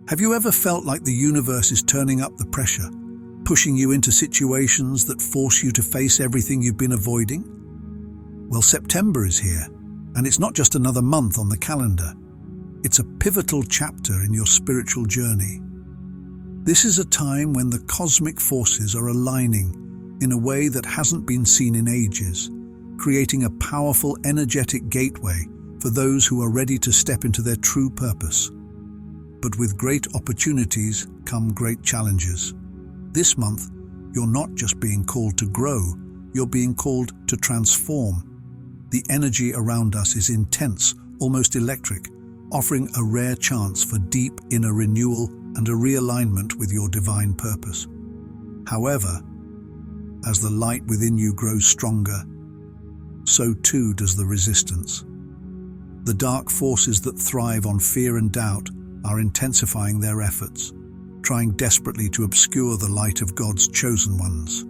Have you ever felt like the universe is turning up the pressure, pushing you into situations that force you to face everything you've been avoiding? Well, September is here, and it's not just another month on the calendar. It's a pivotal chapter in your spiritual journey. This is a time when the cosmic forces are aligning in a way that hasn't been seen in ages, creating a powerful, energetic gateway for those who are ready to step into their true purpose. But with great opportunities come great challenges. This month, you're not just being called to grow, you're being called to transform. The energy around us is intense, almost electric, offering a rare chance for deep inner renewal and a realignment with your divine purpose. However, as the light within you grows stronger, so too does the resistance. The dark forces that thrive on fear and doubt are intensifying their efforts, trying desperately to obscure the light of God's chosen ones.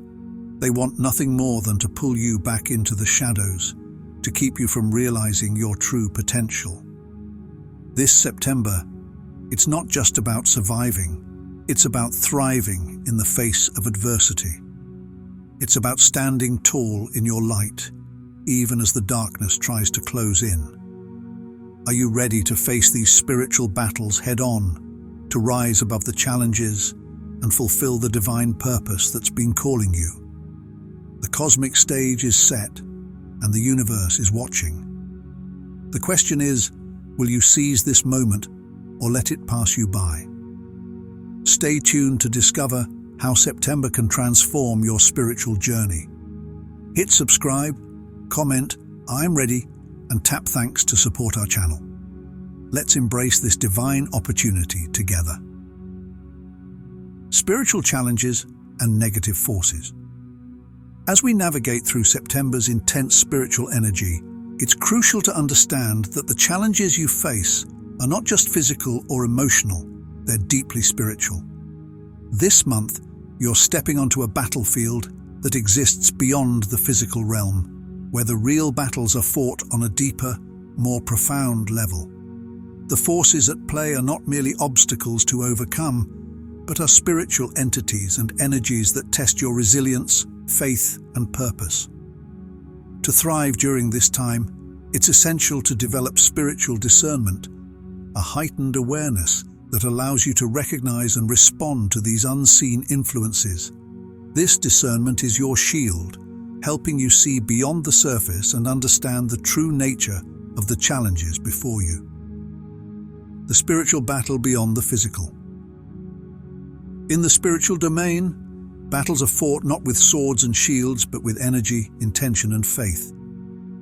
They want nothing more than to pull you back into the shadows, to keep you from realizing your true potential. This September, it's not just about surviving, it's about thriving in the face of adversity. It's about standing tall in your light, even as the darkness tries to close in. Are you ready to face these spiritual battles head-on, to rise above the challenges and fulfill the divine purpose that's been calling you? The cosmic stage is set, and the universe is watching. The question is, will you seize this moment or let it pass you by? Stay tuned to discover how September can transform your spiritual journey. Hit subscribe, comment, I'm ready, and tap thanks to support our channel. Let's embrace this divine opportunity together. Spiritual challenges and negative forces. As we navigate through September's intense spiritual energy, it's crucial to understand that the challenges you face are not just physical or emotional, they're deeply spiritual. This month, you're stepping onto a battlefield that exists beyond the physical realm, where the real battles are fought on a deeper, more profound level. The forces at play are not merely obstacles to overcome, but are spiritual entities and energies that test your resilience, faith, and purpose. To thrive during this time, it's essential to develop spiritual discernment, a heightened awareness that allows you to recognize and respond to these unseen influences. This discernment is your shield, helping you see beyond the surface and understand the true nature of the challenges before you. The spiritual battle beyond the physical. In the spiritual domain, battles are fought not with swords and shields, but with energy, intention, and faith.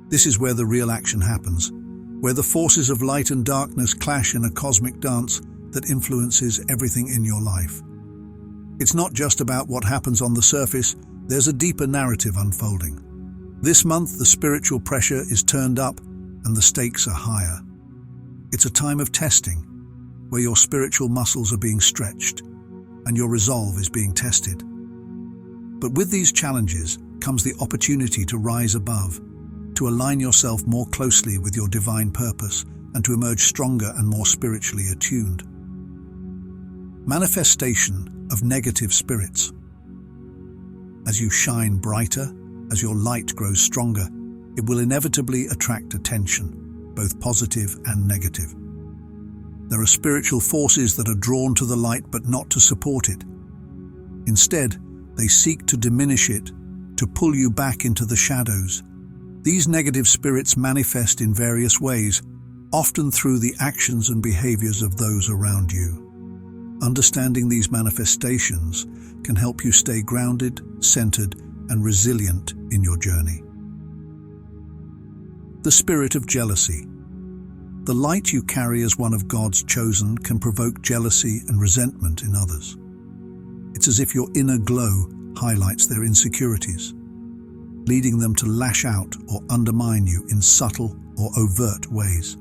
This is where the real action happens, where the forces of light and darkness clash in a cosmic dance that influences everything in your life. It's not just about what happens on the surface, there's a deeper narrative unfolding. This month, the spiritual pressure is turned up and the stakes are higher. It's a time of testing, where your spiritual muscles are being stretched and your resolve is being tested. But with these challenges comes the opportunity to rise above, to align yourself more closely with your divine purpose and to emerge stronger and more spiritually attuned. Manifestation of negative spirits. As you shine brighter, as your light grows stronger, it will inevitably attract attention, both positive and negative. There are spiritual forces that are drawn to the light but not to support it. Instead, they seek to diminish it, to pull you back into the shadows. These negative spirits manifest in various ways, often through the actions and behaviors of those around you. Understanding these manifestations can help you stay grounded, centered, and resilient in your journey. The spirit of jealousy. The light you carry as one of God's chosen can provoke jealousy and resentment in others. It's as if your inner glow highlights their insecurities, leading them to lash out or undermine you in subtle or overt ways.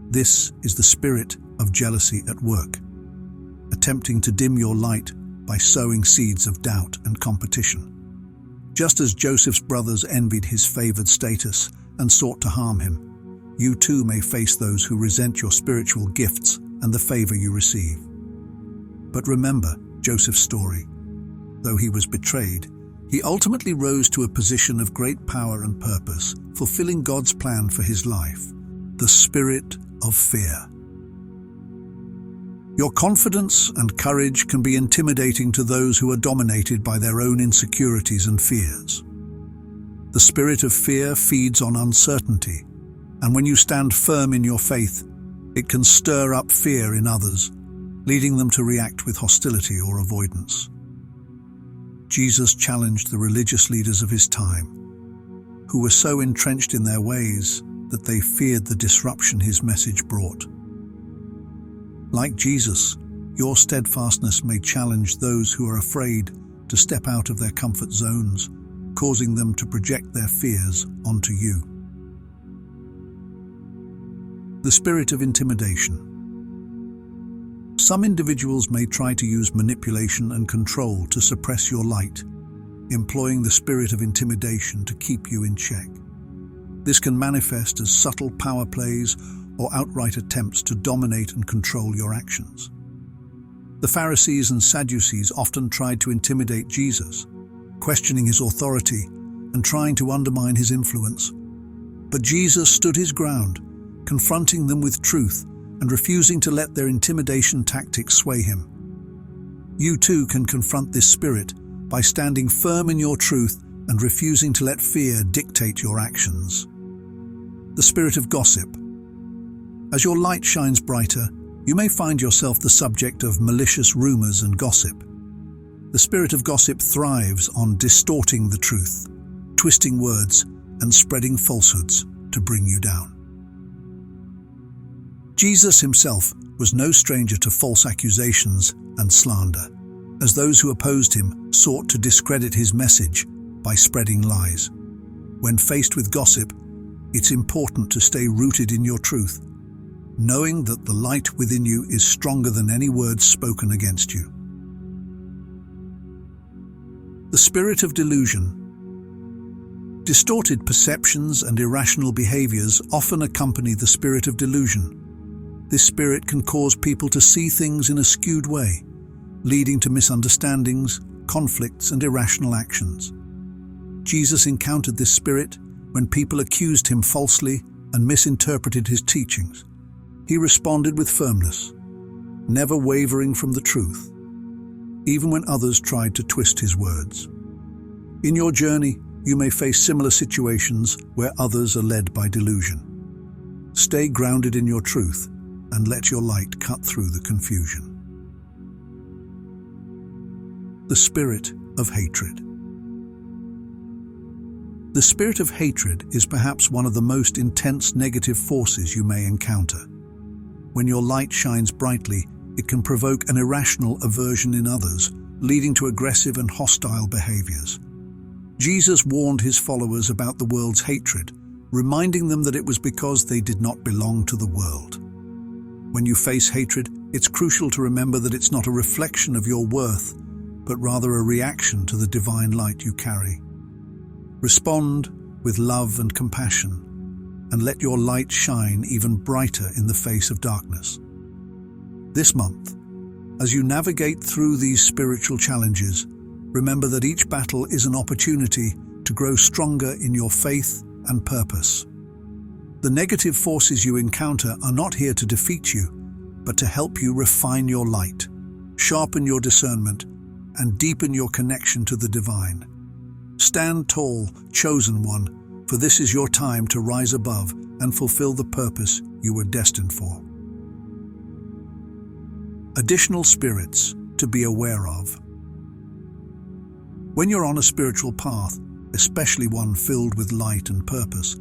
This is the spirit of jealousy at work, attempting to dim your light by sowing seeds of doubt and competition. Just as Joseph's brothers envied his favored status and sought to harm him, you too may face those who resent your spiritual gifts and the favor you receive. But remember Joseph's story. Though he was betrayed, he ultimately rose to a position of great power and purpose, fulfilling God's plan for his life, the spirit of fear. Your confidence and courage can be intimidating to those who are dominated by their own insecurities and fears. The spirit of fear feeds on uncertainty, and when you stand firm in your faith, it can stir up fear in others, leading them to react with hostility or avoidance. Jesus challenged the religious leaders of his time, who were so entrenched in their ways that they feared the disruption his message brought. Like Jesus, your steadfastness may challenge those who are afraid to step out of their comfort zones, causing them to project their fears onto you. The spirit of intimidation. Some individuals may try to use manipulation and control to suppress your light, employing the spirit of intimidation to keep you in check. This can manifest as subtle power plays or outright attempts to dominate and control your actions. The Pharisees and Sadducees often tried to intimidate Jesus, questioning his authority and trying to undermine his influence. But Jesus stood his ground, confronting them with truth and refusing to let their intimidation tactics sway him. You too can confront this spirit by standing firm in your truth and refusing to let fear dictate your actions. The spirit of gossip. As your light shines brighter, you may find yourself the subject of malicious rumors and gossip. The spirit of gossip thrives on distorting the truth, twisting words, and spreading falsehoods to bring you down. Jesus himself was no stranger to false accusations and slander, as those who opposed him sought to discredit his message by spreading lies. When faced with gossip, it's important to stay rooted in your truth, knowing that the light within you is stronger than any words spoken against you. The spirit of delusion. Distorted perceptions and irrational behaviors often accompany the spirit of delusion. This spirit can cause people to see things in a skewed way, leading to misunderstandings, conflicts, and irrational actions. Jesus encountered this spirit when people accused him falsely and misinterpreted his teachings. He responded with firmness, never wavering from the truth, even when others tried to twist his words. In your journey, you may face similar situations where others are led by delusion. Stay grounded in your truth and let your light cut through the confusion. The spirit of hatred. The spirit of hatred is perhaps one of the most intense negative forces you may encounter. When your light shines brightly, it can provoke an irrational aversion in others, leading to aggressive and hostile behaviors. Jesus warned his followers about the world's hatred, reminding them that it was because they did not belong to the world. When you face hatred, it's crucial to remember that it's not a reflection of your worth, but rather a reaction to the divine light you carry. Respond with love and compassion, and let your light shine even brighter in the face of darkness. This month, as you navigate through these spiritual challenges, remember that each battle is an opportunity to grow stronger in your faith and purpose. The negative forces you encounter are not here to defeat you, but to help you refine your light, sharpen your discernment, and deepen your connection to the divine. Stand tall, chosen one, for this is your time to rise above and fulfill the purpose you were destined for. Additional spirits to be aware of. When you're on a spiritual path, especially one filled with light and purpose,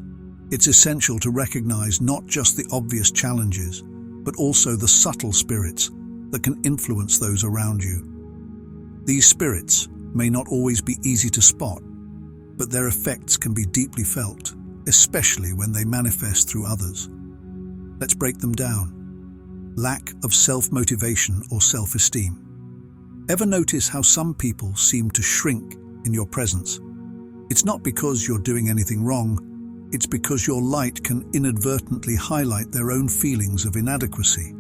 it's essential to recognize not just the obvious challenges, but also the subtle spirits that can influence those around you. These spirits may not always be easy to spot, but their effects can be deeply felt, especially when they manifest through others. Let's break them down. Lack of self-motivation or self-esteem. Ever notice how some people seem to shrink in your presence? It's not because you're doing anything wrong, it's because your light can inadvertently highlight their own feelings of inadequacy.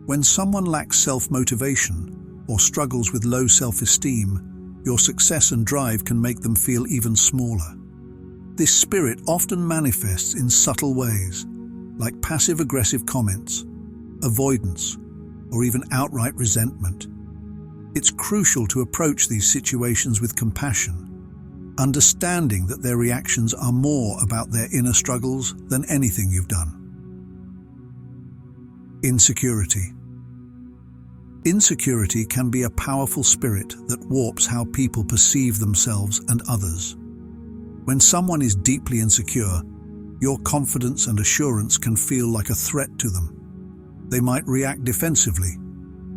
When someone lacks self-motivation or struggles with low self-esteem, your success and drive can make them feel even smaller. This spirit often manifests in subtle ways, like passive-aggressive comments, avoidance, or even outright resentment. It's crucial to approach these situations with compassion, understanding that their reactions are more about their inner struggles than anything you've done. Insecurity. Insecurity can be a powerful spirit that warps how people perceive themselves and others. When someone is deeply insecure, your confidence and assurance can feel like a threat to them. They might react defensively,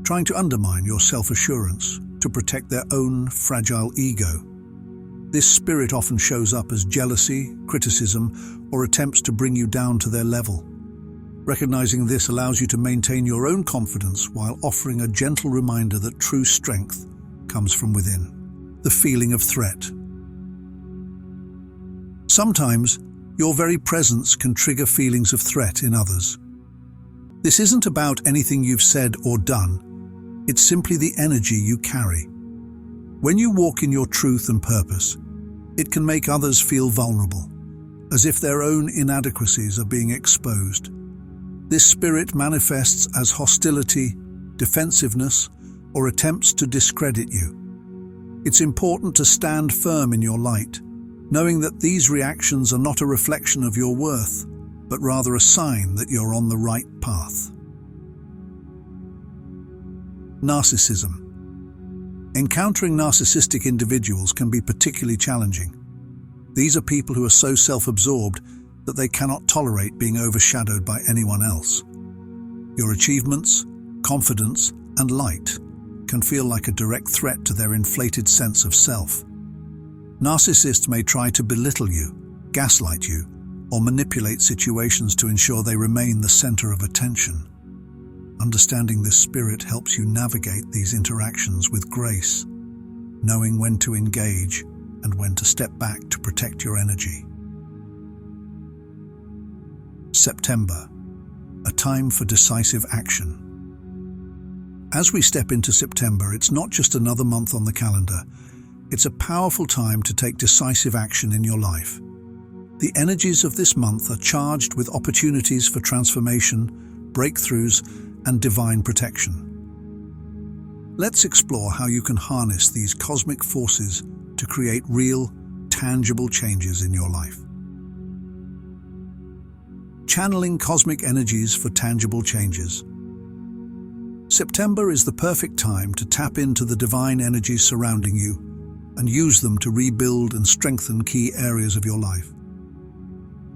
trying to undermine your self-assurance to protect their own fragile ego. This spirit often shows up as jealousy, criticism, or attempts to bring you down to their level. Recognizing this allows you to maintain your own confidence while offering a gentle reminder that true strength comes from within. The feeling of threat. Sometimes, your very presence can trigger feelings of threat in others. This isn't about anything you've said or done. It's simply the energy you carry. When you walk in your truth and purpose, it can make others feel vulnerable, as if their own inadequacies are being exposed. This spirit manifests as hostility, defensiveness, or attempts to discredit you. It's important to stand firm in your light, knowing that these reactions are not a reflection of your worth, but rather a sign that you're on the right path. Narcissism. Encountering narcissistic individuals can be particularly challenging. These are people who are so self-absorbed that they cannot tolerate being overshadowed by anyone else. Your achievements, confidence, and light can feel like a direct threat to their inflated sense of self. Narcissists may try to belittle you, gaslight you, or manipulate situations to ensure they remain the center of attention. Understanding this spirit helps you navigate these interactions with grace, knowing when to engage and when to step back to protect your energy. September, a time for decisive action. As we step into September, it's not just another month on the calendar. It's a powerful time to take decisive action in your life. The energies of this month are charged with opportunities for transformation, breakthroughs, and divine protection. Let's explore how you can harness these cosmic forces to create real, tangible changes in your life. Channeling cosmic energies for tangible changes. September is the perfect time to tap into the divine energies surrounding you and use them to rebuild and strengthen key areas of your life.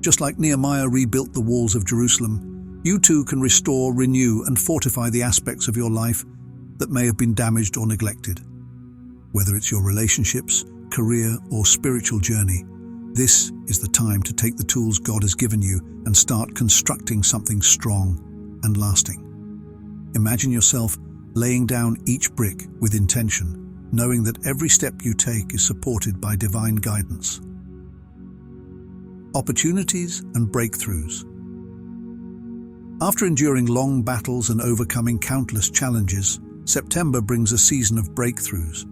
Just like Nehemiah rebuilt the walls of Jerusalem, you too can restore, renew, and fortify the aspects of your life that may have been damaged or neglected. Whether it's your relationships, career, or spiritual journey, this is the time to take the tools God has given you and start constructing something strong and lasting. Imagine yourself laying down each brick with intention, knowing that every step you take is supported by divine guidance. Opportunities and breakthroughs. After enduring long battles and overcoming countless challenges, September brings a season of breakthroughs.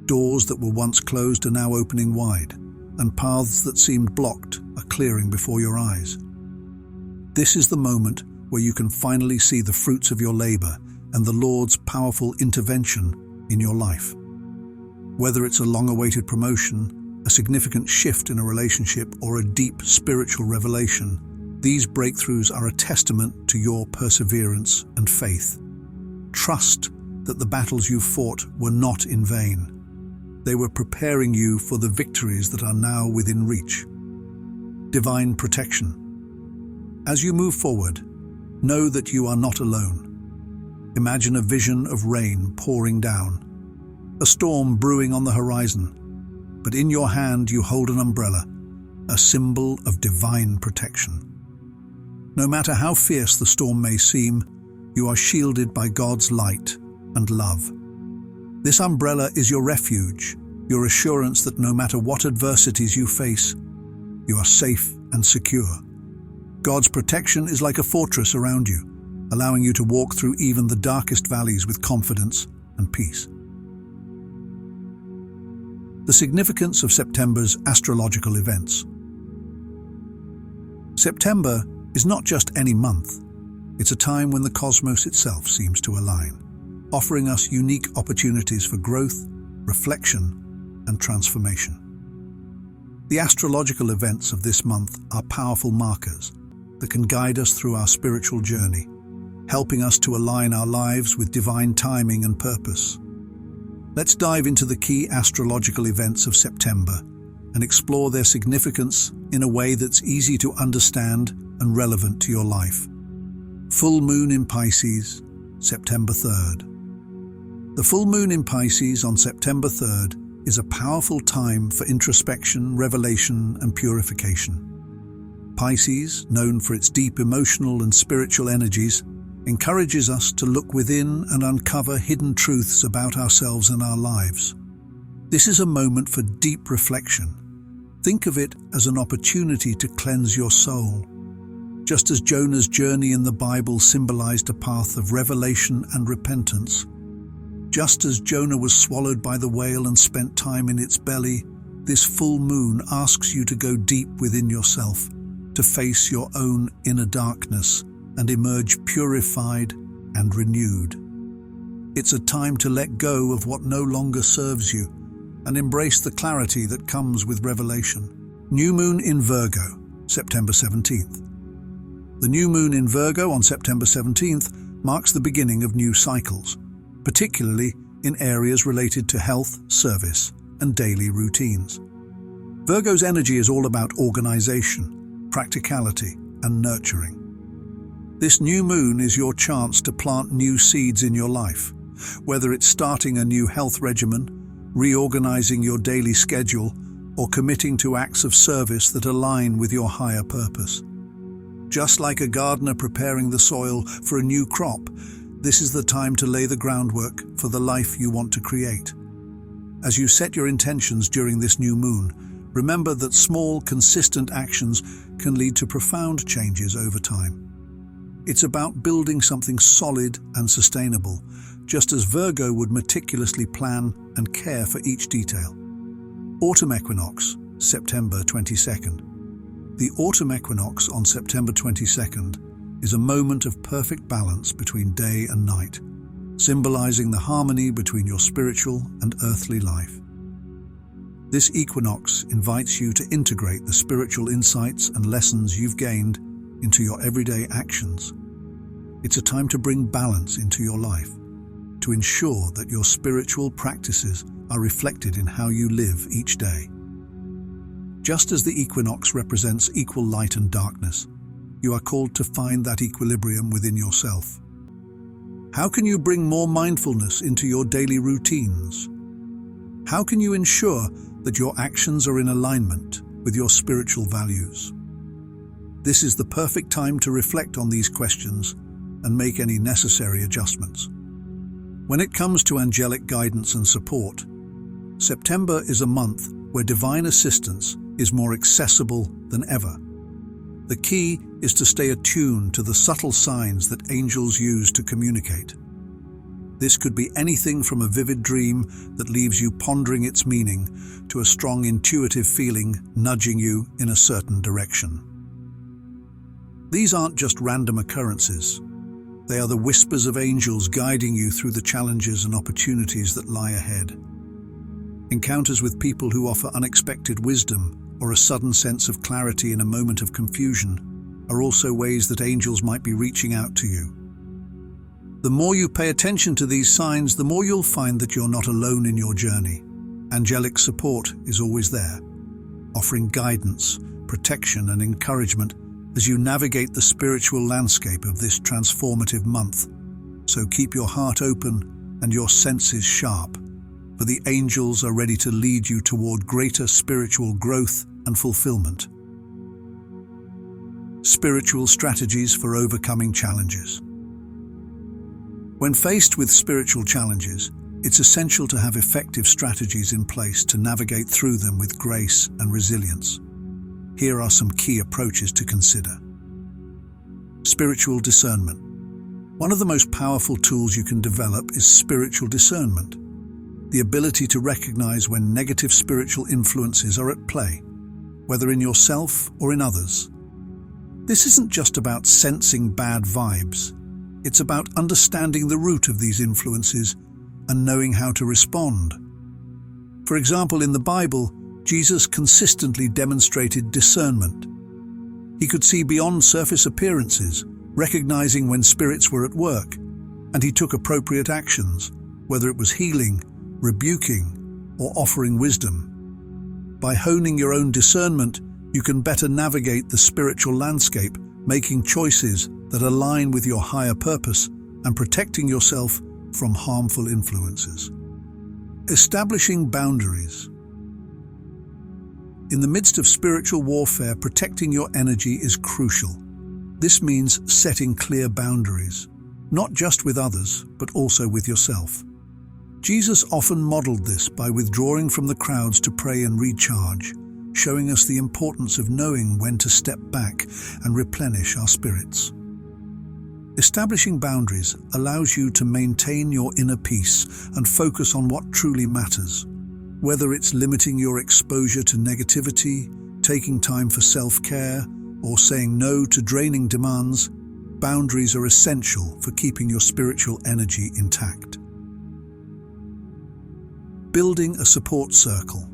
Doors that were once closed are now opening wide, and paths that seemed blocked are clearing before your eyes. This is the moment where you can finally see the fruits of your labor and the Lord's powerful intervention in your life. Whether it's a long-awaited promotion, a significant shift in a relationship, or a deep spiritual revelation, these breakthroughs are a testament to your perseverance and faith. Trust that the battles you fought were not in vain. They were preparing you for the victories that are now within reach. Divine protection. As you move forward, know that you are not alone. Imagine a vision of rain pouring down, a storm brewing on the horizon, but in your hand you hold an umbrella, a symbol of divine protection. No matter how fierce the storm may seem, you are shielded by God's light and love. This umbrella is your refuge, your assurance that no matter what adversities you face, you are safe and secure. God's protection is like a fortress around you, allowing you to walk through even the darkest valleys with confidence and peace. The significance of September's astrological events. September is not just any month. It's a time when the cosmos itself seems to align, offering us unique opportunities for growth, reflection, and transformation. The astrological events of this month are powerful markers that can guide us through our spiritual journey, helping us to align our lives with divine timing and purpose. Let's dive into the key astrological events of September and explore their significance in a way that's easy to understand and relevant to your life. Full moon in Pisces, September 3rd. The full moon in Pisces on September 3rd is a powerful time for introspection, revelation, and purification. Pisces, known for its deep emotional and spiritual energies, encourages us to look within and uncover hidden truths about ourselves and our lives. This is a moment for deep reflection. Think of it as an opportunity to cleanse your soul. Just as Jonah's journey in the Bible symbolized a path of revelation and repentance, just as Jonah was swallowed by the whale and spent time in its belly, this full moon asks you to go deep within yourself, to face your own inner darkness and emerge purified and renewed. It's a time to let go of what no longer serves you and embrace the clarity that comes with revelation. New moon in Virgo, September 17th. The new moon in Virgo on September 17th marks the beginning of new cycles, particularly in areas related to health, service, and daily routines. Virgo's energy is all about organization, practicality, and nurturing. This new moon is your chance to plant new seeds in your life, whether it's starting a new health regimen, reorganizing your daily schedule, or committing to acts of service that align with your higher purpose. Just like a gardener preparing the soil for a new crop, this is the time to lay the groundwork for the life you want to create. As you set your intentions during this new moon, remember that small, consistent actions can lead to profound changes over time. It's about building something solid and sustainable, just as Virgo would meticulously plan and care for each detail. Autumn equinox, September 22nd. The autumn equinox on September 22nd is a moment of perfect balance between day and night, symbolizing the harmony between your spiritual and earthly life. This equinox invites you to integrate the spiritual insights and lessons you've gained into your everyday actions. It's a time to bring balance into your life, to ensure that your spiritual practices are reflected in how you live each day. Just as the equinox represents equal light and darkness, you are called to find that equilibrium within yourself. How can you bring more mindfulness into your daily routines? How can you ensure that your actions are in alignment with your spiritual values? This is the perfect time to reflect on these questions and make any necessary adjustments. When it comes to angelic guidance and support, September is a month where divine assistance is more accessible than ever. The key is to stay attuned to the subtle signs that angels use to communicate. This could be anything from a vivid dream that leaves you pondering its meaning to a strong intuitive feeling nudging you in a certain direction. These aren't just random occurrences. They are the whispers of angels guiding you through the challenges and opportunities that lie ahead. Encounters with people who offer unexpected wisdom or a sudden sense of clarity in a moment of confusion are also ways that angels might be reaching out to you. The more you pay attention to these signs, the more you'll find that you're not alone in your journey. Angelic support is always there, offering guidance, protection, and encouragement as you navigate the spiritual landscape of this transformative month. So keep your heart open and your senses sharp, for the angels are ready to lead you toward greater spiritual growth and fulfillment. Spiritual strategies for overcoming challenges. When faced with spiritual challenges, it's essential to have effective strategies in place to navigate through them with grace and resilience. Here are some key approaches to consider. Spiritual discernment. One of the most powerful tools you can develop is spiritual discernment, the ability to recognize when negative spiritual influences are at play, whether in yourself or in others. This isn't just about sensing bad vibes. It's about understanding the root of these influences and knowing how to respond. For example, in the Bible, Jesus consistently demonstrated discernment. He could see beyond surface appearances, recognizing when spirits were at work, and he took appropriate actions, whether it was healing, rebuking, or offering wisdom. By honing your own discernment, you can better navigate the spiritual landscape, making choices that align with your higher purpose and protecting yourself from harmful influences. Establishing boundaries. In the midst of spiritual warfare, protecting your energy is crucial. This means setting clear boundaries, not just with others, but also with yourself. Jesus often modeled this by withdrawing from the crowds to pray and recharge, showing us the importance of knowing when to step back and replenish our spirits. Establishing boundaries allows you to maintain your inner peace and focus on what truly matters. Whether it's limiting your exposure to negativity, taking time for self-care, or saying no to draining demands, boundaries are essential for keeping your spiritual energy intact. Building a support circle.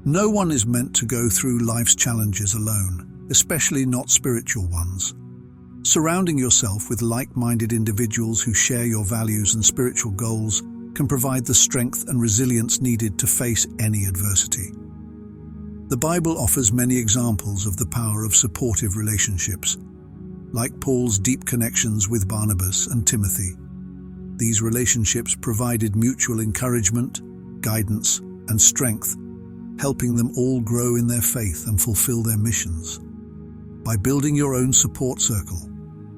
No one is meant to go through life's challenges alone, especially not spiritual ones. Surrounding yourself with like-minded individuals who share your values and spiritual goals can provide the strength and resilience needed to face any adversity. The Bible offers many examples of the power of supportive relationships, like Paul's deep connections with Barnabas and Timothy. These relationships provided mutual encouragement, guidance, and strength, helping them all grow in their faith and fulfill their missions. By building your own support circle,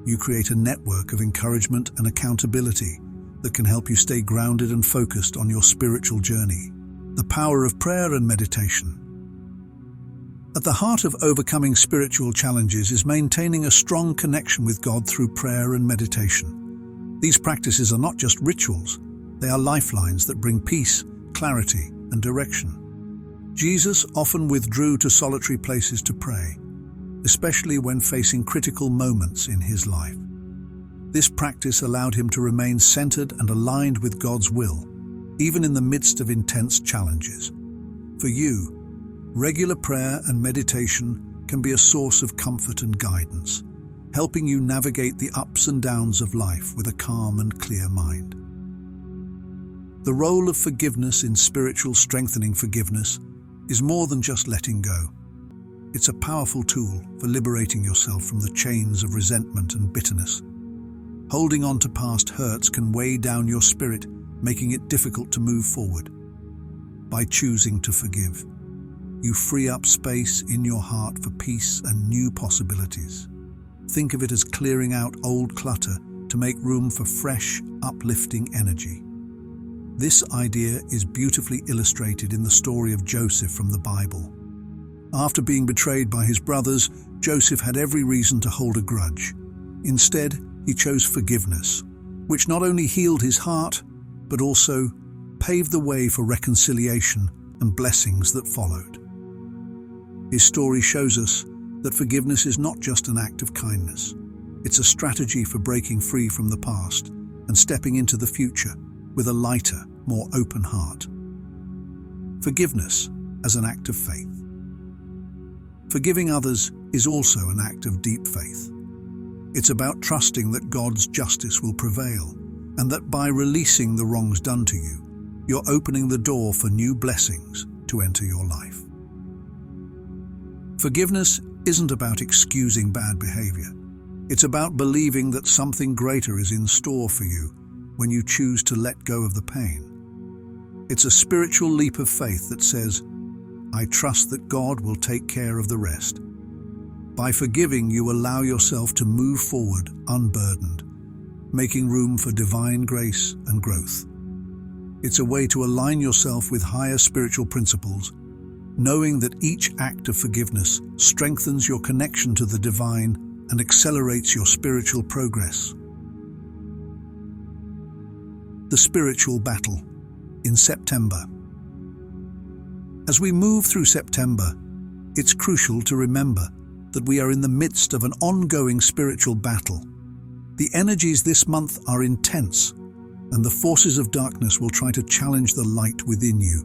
you create a network of encouragement and accountability that can help you stay grounded and focused on your spiritual journey. The power of prayer and meditation. At the heart of overcoming spiritual challenges is maintaining a strong connection with God through prayer and meditation. These practices are not just rituals, they are lifelines that bring peace, clarity, and direction. Jesus often withdrew to solitary places to pray, especially when facing critical moments in his life. This practice allowed him to remain centered and aligned with God's will, even in the midst of intense challenges. For you, regular prayer and meditation can be a source of comfort and guidance, helping you navigate the ups and downs of life with a calm and clear mind. The role of forgiveness in spiritual strengthening. Forgiveness is more than just letting go. It's a powerful tool for liberating yourself from the chains of resentment and bitterness. Holding on to past hurts can weigh down your spirit, making it difficult to move forward. By choosing to forgive, you free up space in your heart for peace and new possibilities. Think of it as clearing out old clutter to make room for fresh, uplifting energy. This idea is beautifully illustrated in the story of Joseph from the Bible. After being betrayed by his brothers, Joseph had every reason to hold a grudge. Instead, he chose forgiveness, which not only healed his heart, but also paved the way for reconciliation and blessings that followed. His story shows us that forgiveness is not just an act of kindness. It's a strategy for breaking free from the past and stepping into the future with a lighter, more open heart. Forgiveness as an act of faith. Forgiving others is also an act of deep faith. It's about trusting that God's justice will prevail, and that by releasing the wrongs done to you, you're opening the door for new blessings to enter your life. Forgiveness isn't about excusing bad behavior. It's about believing that something greater is in store for you when you choose to let go of the pain. It's a spiritual leap of faith that says, I trust that God will take care of the rest. By forgiving, you allow yourself to move forward unburdened, making room for divine grace and growth. It's a way to align yourself with higher spiritual principles, knowing that each act of forgiveness strengthens your connection to the divine and accelerates your spiritual progress. The spiritual battle in September. As we move through September, it's crucial to remember that we are in the midst of an ongoing spiritual battle. The energies this month are intense, and the forces of darkness will try to challenge the light within you.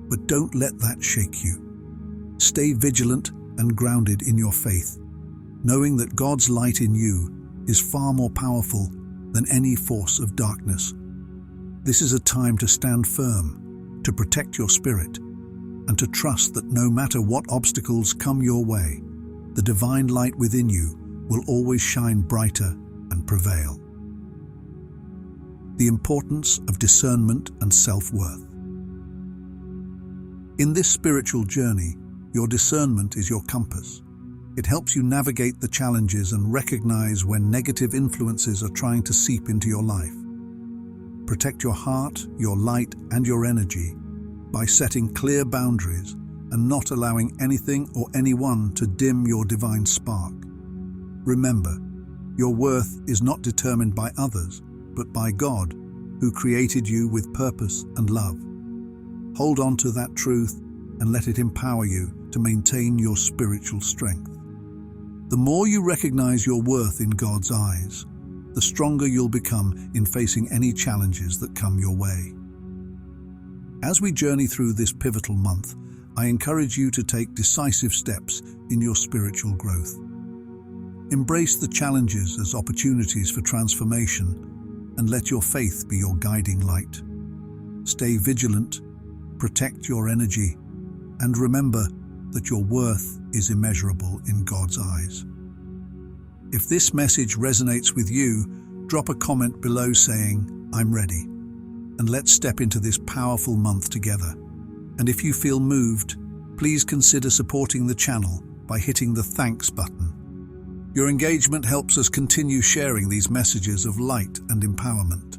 But don't let that shake you. Stay vigilant and grounded in your faith, knowing that God's light in you is far more powerful than any force of darkness. This is a time to stand firm, to protect your spirit, and to trust that no matter what obstacles come your way, the divine light within you will always shine brighter and prevail. The importance of discernment and self-worth. In this spiritual journey, your discernment is your compass. It helps you navigate the challenges and recognize when negative influences are trying to seep into your life. Protect your heart, your light, and your energy by setting clear boundaries and not allowing anything or anyone to dim your divine spark. Remember, your worth is not determined by others, but by God, who created you with purpose and love. Hold on to that truth and let it empower you to maintain your spiritual strength. The more you recognize your worth in God's eyes, the stronger you'll become in facing any challenges that come your way. As we journey through this pivotal month, I encourage you to take decisive steps in your spiritual growth. Embrace the challenges as opportunities for transformation and let your faith be your guiding light. Stay vigilant, protect your energy, and remember that your worth is immeasurable in God's eyes. If this message resonates with you, drop a comment below saying, "I'm ready," and let's step into this powerful month together. And if you feel moved, please consider supporting the channel by hitting the thanks button. Your engagement helps us continue sharing these messages of light and empowerment.